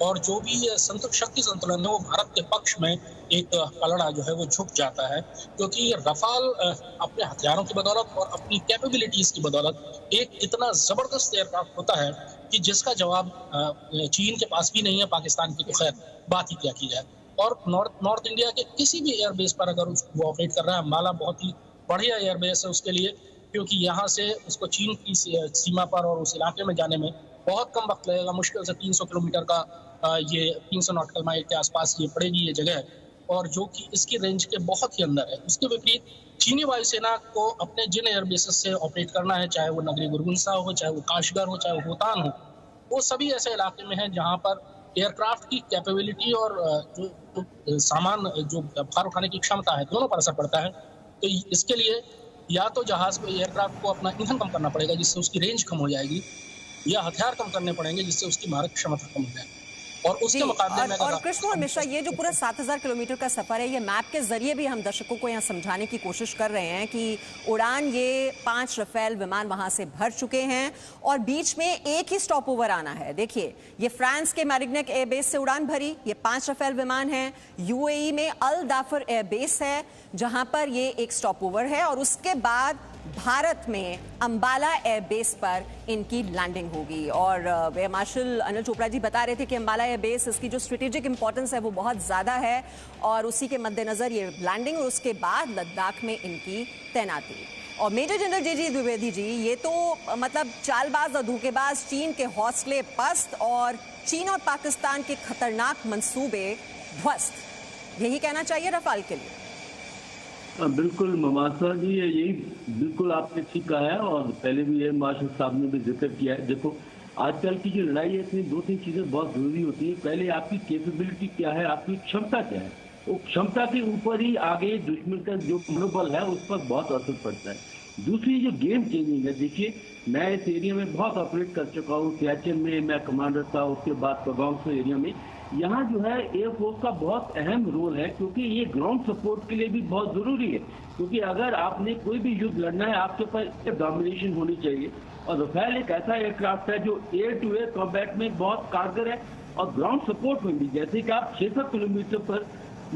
और जो भी शक्ति संतुलन है वो भारत के पक्ष में एक पलड़ा जो है वो झुक जाता है, क्योंकि रफाल अपने हथियारों की बदौलत और अपनी कैपेबिलिटीज की बदौलत एक इतना जबरदस्त एयरक्राफ्ट होता है कि जिसका जवाब चीन के पास भी नहीं है, पाकिस्तान की तो खैर बात ही क्या की जाए। और नॉर्थ इंडिया के किसी भी एयरबेस पर अगर वो ऑपरेट कर रहा है, अम्बाला बहुत ही बढ़िया एयरबेस है उसके लिए, क्योंकि यहाँ से उसको चीन की सीमा पर और उस इलाके में जाने में बहुत कम वक्त लगेगा। मुश्किल से 300 किलोमीटर का ये 300 नॉटिकल माइल के आसपास ये पड़ेगी ये जगह, और जो कि इसकी रेंज के बहुत ही अंदर है। उसके विपरीत चीनी वायुसेना को अपने जिन एयरबेसेस से ऑपरेट करना है, चाहे वो नगरी गुरगुनसा हो, चाहे वो काशगर हो, चाहे वो होतान हो, वो सभी ऐसे इलाके में है जहाँ पर एयरक्राफ्ट की कैपेबिलिटी और जो सामान जो भार उठाने की क्षमता है, दोनों पर असर पड़ता है। तो इसके लिए या तो जहाज को एयरक्राफ्ट को अपना ईंधन कम करना पड़ेगा जिससे उसकी रेंज कम हो जाएगी, या हथियार कम करने पड़ेंगे जिससे उसकी मारक क्षमता कम हो जाएगी। और उसके मुकाबले में और कृष्णमोहन मिश्रा, ये जो पूरा 7000 किलोमीटर का सफर है, ये मैप के जरिए भी हम दर्शकों को यहाँ समझाने की कोशिश कर रहे हैं कि उड़ान ये 5 रफेल विमान वहां से भर चुके हैं और बीच में एक ही स्टॉप ओवर आना है। देखिए, ये फ्रांस के मैरिग्नैक एयरबेस से उड़ान भरी, ये 5 रफेल विमान है। यूएई में अल दाफर एयरबेस है जहां पर ये एक स्टॉप ओवर है, और उसके बाद भारत में अंबाला एयरबेस पर इनकी लैंडिंग होगी। और एयर मार्शल अनिल चोपड़ा जी बता रहे थे कि अंबाला एयरबेस, इसकी जो स्ट्रेटेजिक इंपॉर्टेंस है वो बहुत ज़्यादा है, और उसी के मद्देनज़र ये लैंडिंग और उसके बाद लद्दाख में इनकी तैनाती। और मेजर जनरल जे.जी. द्विवेदी जी, ये तो मतलब चालबाज और धोखेबाज चीन के हौसले पस्त और चीन और पाकिस्तान के खतरनाक मंसूबे ध्वस्त, यही कहना चाहिए रफाल के लिए। बिल्कुल ममासा जी, यही बिल्कुल आपने ठीक कहा है, और पहले भी एयर मार्शल साहब ने भी जिक्र किया है। देखो, आजकल की जो लड़ाई है इसमें 2-3 चीजें बहुत जरूरी होती है। पहले आपकी कैपेबिलिटी क्या है, आपकी क्षमता क्या है, वो क्षमता के ऊपर ही आगे दुश्मन का जो मनोबल है उस पर बहुत असर पड़ता है। दूसरी जो गेम चेंजिंग है, देखिए मैं इस एरिया में बहुत ऑपरेट कर चुका हूँ। सियाचिन में मैं कमांडर था, उसके बाद पगाउंग एरिया में। यहाँ जो है एयरफोर्स का बहुत अहम रोल है, क्योंकि ये ग्राउंड सपोर्ट के लिए भी बहुत जरूरी है। क्योंकि अगर आपने कोई भी युद्ध लड़ना है, आपके पास डोमिनेशन होनी चाहिए, और रफेल एक ऐसा एयरक्राफ्ट है जो एयर टू एयर कॉम्बैट में बहुत कारगर है, और ग्राउंड सपोर्ट में भी। जैसे कि आप 600 किलोमीटर पर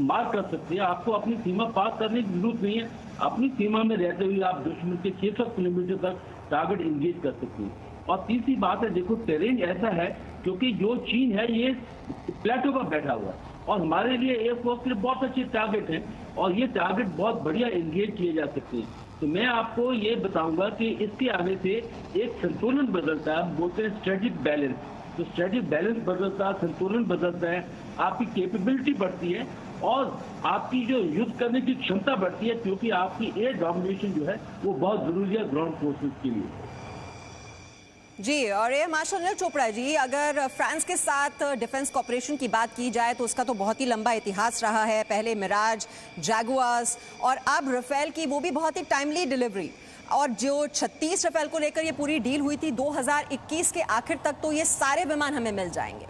मार कर सकते हैं, आपको अपनी सीमा पार करने की जरूरत नहीं है। अपनी सीमा में रहते हुए आप दुश्मन के 600 किलोमीटर तक टारगेट इंगेज कर सकते हैं। और तीसरी बात है, देखो टेरेन ऐसा है, क्योंकि जो चीन है ये प्लेटो पर बैठा हुआ है, और हमारे लिए एयरफोर्स के लिए बहुत अच्छे टारगेट हैं, और ये टारगेट बहुत बढ़िया इंगेज किए जा सकते हैं। तो मैं आपको ये बताऊंगा कि इसके आने से एक संतुलन बदलता है, बोलते हैं स्ट्रेटेजिक बैलेंस। तो स्ट्रेटेजिक बैलेंस बदलता है, संतुलन बदलता है, आपकी कैपेबिलिटी बढ़ती है, और आपकी जो युद्ध करने की क्षमता बढ़ती है, क्योंकि आपकी एयर डोमिनेशन जो है वो बहुत जरूरी है ग्राउंड फोर्सेस के लिए। जी, और एयर मार्शल अनिल चोपड़ा जी, अगर फ्रांस के साथ डिफेंस कॉपरेशन की बात की जाए तो उसका तो बहुत ही लंबा इतिहास रहा है। पहले मिराज, जैगुआर्स और अब रफेल की, वो भी बहुत ही टाइमली डिलीवरी। और जो 36 रफेल को लेकर ये पूरी डील हुई थी 2021 के आखिर तक, तो ये सारे विमान हमें मिल जाएंगे।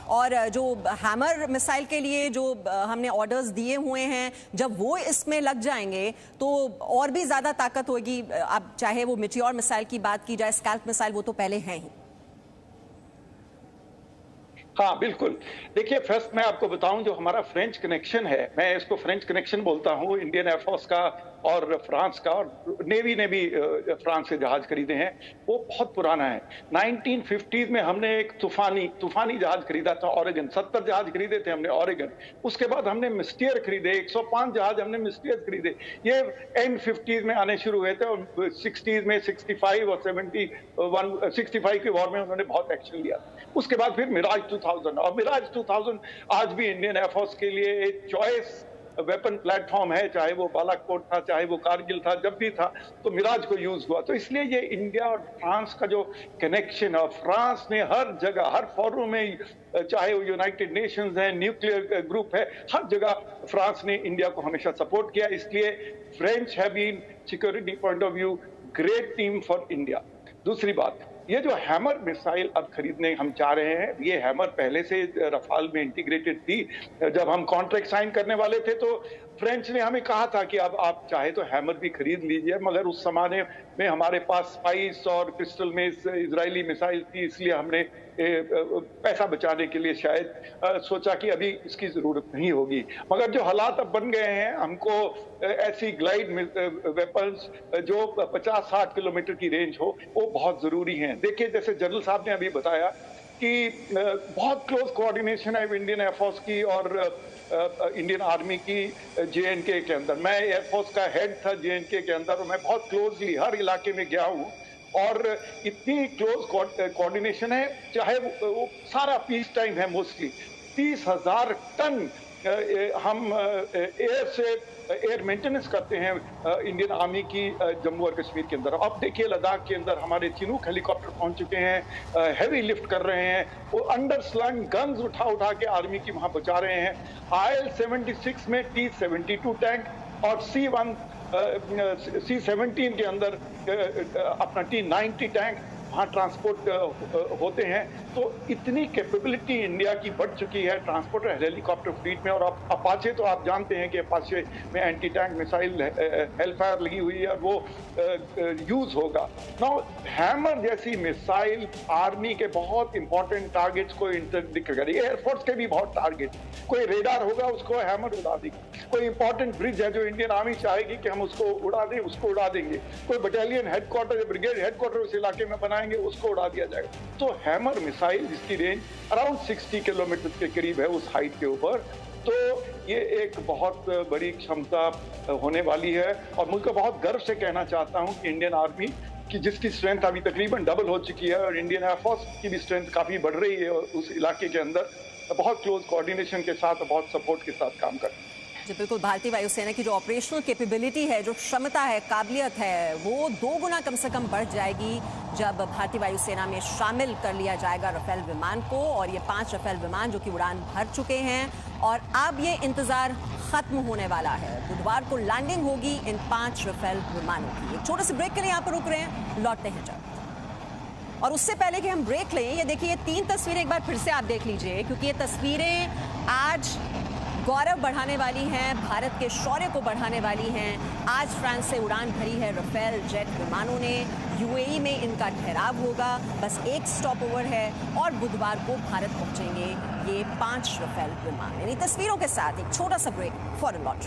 और जो हैमर मिसाइल के लिए जो हमने ऑर्डर्स दिए हुए हैं, जब वो इसमें लग जाएंगे तो और भी ज़्यादा ताकत होगी। अब चाहे वो मिटियोर मिसाइल की बात की जाए, स्कैल्प मिसाइल, वो तो पहले हैं ही। हाँ बिल्कुल, देखिए फर्स्ट मैं आपको बताऊं, जो हमारा फ्रेंच कनेक्शन है, मैं इसको फ्रेंच कनेक्शन बोलता हूं, इंडियन एयरफोर्स का और फ्रांस का, और नेवी ने भी फ्रांस से जहाज खरीदे हैं, वो बहुत पुराना है। 1950s में हमने एक तूफानी जहाज खरीदा था, ऑरेगन। 70 जहाज खरीदे थे हमने ऑरेगन। उसके बाद हमने मिस्टियर खरीदे, 105 जहाज हमने मिस्टियर खरीदे। ये एंड 50s में आने शुरू हुए थे, और 60s में 65 और 65 के वॉर में उन्होंने बहुत एक्शन लिया। उसके बाद फिर मिराज 2000, और मिराज 2000 आज भी इंडियन एयरफोर्स के लिए एक चॉइस वेपन प्लेटफॉर्म है, चाहे वो बालाकोट था, चाहे वो कारगिल था, जब भी था तो मिराज को यूज हुआ। तो इसलिए ये इंडिया और फ्रांस का जो कनेक्शन है, फ्रांस ने हर जगह, हर फोरम में, चाहे वो यूनाइटेड नेशंस है, न्यूक्लियर ग्रुप है, हर जगह फ्रांस ने इंडिया को हमेशा सपोर्ट किया। इसलिए French have been security point of view great team for India. दूसरी बात, ये जो हैमर मिसाइल अब खरीदने हम चाह रहे हैं, ये हैमर पहले से रफाल में इंटीग्रेटेड थी। जब हम कॉन्ट्रैक्ट साइन करने वाले थे तो फ्रेंच ने हमें कहा था कि अब आप चाहे तो हैमर भी खरीद लीजिए, मगर उस जमाने में हमारे पास स्पाइस और क्रिस्टल में इजरायली मिसाइल थी, इसलिए हमने पैसा बचाने के लिए शायद सोचा कि अभी इसकी जरूरत नहीं होगी। मगर जो हालात अब बन गए हैं, हमको ऐसी ग्लाइड वेपन्स जो 50-60 किलोमीटर की रेंज हो, वो बहुत जरूरी हैं। देखिए, जैसे जनरल साहब ने अभी बताया कि बहुत क्लोज कोऑर्डिनेशन है इंडियन एयरफोर्स की और इंडियन आर्मी की JNK के अंदर। मैं एयरफोर्स का हेड था JNK के अंदर और मैं बहुत क्लोजली हर इलाके में गया हूँ और इतनी क्लोज कोऑर्डिनेशन है, चाहे वो सारा पीस टाइम है मोस्टली। 30,000 टन हम एयर मेंटेनेंस करते हैं इंडियन आर्मी की जम्मू और कश्मीर के अंदर। अब देखिए, लद्दाख के अंदर हमारे चिनूक हेलीकॉप्टर पहुंच चुके हैं, हैवी लिफ्ट कर रहे हैं, वो अंडर स्लंग गन्स उठा के आर्मी की वहां पहुंचा रहे हैं। IL-76 में T-72 टैंक और C-17 के अंदर अपना T-90 टैंक वहाँ ट्रांसपोर्ट होते हैं। तो इतनी कैपेबिलिटी इंडिया की बढ़ चुकी है ट्रांसपोर्ट हेलीकॉप्टर फ्लीट में। और अपाचे तो आप जानते हैं कि अपाचे में एंटी टैंक मिसाइल हेलफायर लगी हुई है और वो यूज होगा। नाउ हैमर जैसी मिसाइल आर्मी के बहुत इंपॉर्टेंट टारगेट्स को इंटरडिक्ट करेगी। एयरफोर्स के भी बहुत टारगेट, कोई रेडार होगा उसको हैमर उड़ा देगी, कोई इंपॉर्टेंट ब्रिज है जो इंडियन आर्मी चाहेगी कि हम उसको उड़ा दें, उसको उड़ा देंगे, कोई बटालियन हेडक्वार्टर या ब्रिगेड हेडक्वार्टर उस इलाके में बनाएंगे, उसको उड़ा दिया जाएगा। तो हैमर मिसाइल जिसकी रेंज अराउंड 60 किलोमीटर के करीब है उस हाइट के ऊपर, तो ये एक बहुत बड़ी क्षमता होने वाली है। और मुझे बहुत गर्व से कहना चाहता हूं कि इंडियन आर्मी की जिसकी स्ट्रेंथ अभी तकरीबन डबल हो चुकी है और इंडियन एयरफोर्स की भी स्ट्रेंथ काफी बढ़ रही है और उस इलाके के अंदर बहुत क्लोज कोऑर्डिनेशन के साथ और बहुत सपोर्ट के साथ काम कर रही है। जी बिल्कुल, भारतीय वायुसेना की जो ऑपरेशनल कैपेबिलिटी है, जो क्षमता है, काबिलियत है, वो 2 गुना कम से कम बढ़ जाएगी जब भारतीय वायुसेना में शामिल कर लिया जाएगा राफेल विमान को। और ये 5 राफेल विमान जो कि उड़ान भर चुके हैं और अब ये इंतजार खत्म होने वाला है। बुधवार को लैंडिंग होगी इन 5 राफेल विमानों की। एक छोटे से ब्रेक के लिए यहाँ पर रुक रहे हैं, लौटते हैं जब। और उससे पहले कि हम ब्रेक लें, ये देखिए, ये 3 तस्वीरें एक बार फिर से आप देख लीजिए, क्योंकि ये तस्वीरें आज गौरव बढ़ाने वाली हैं, भारत के शौर्य को बढ़ाने वाली हैं। आज फ्रांस से उड़ान भरी है राफेल जेट विमानों ने। UAE में इनका ठहराव होगा, बस एक स्टॉप ओवर है और बुधवार को भारत पहुंचेंगे ये 5 राफेल विमान। इन तस्वीरों के साथ एक छोटा सा ब्रेक फॉर लॉन्च।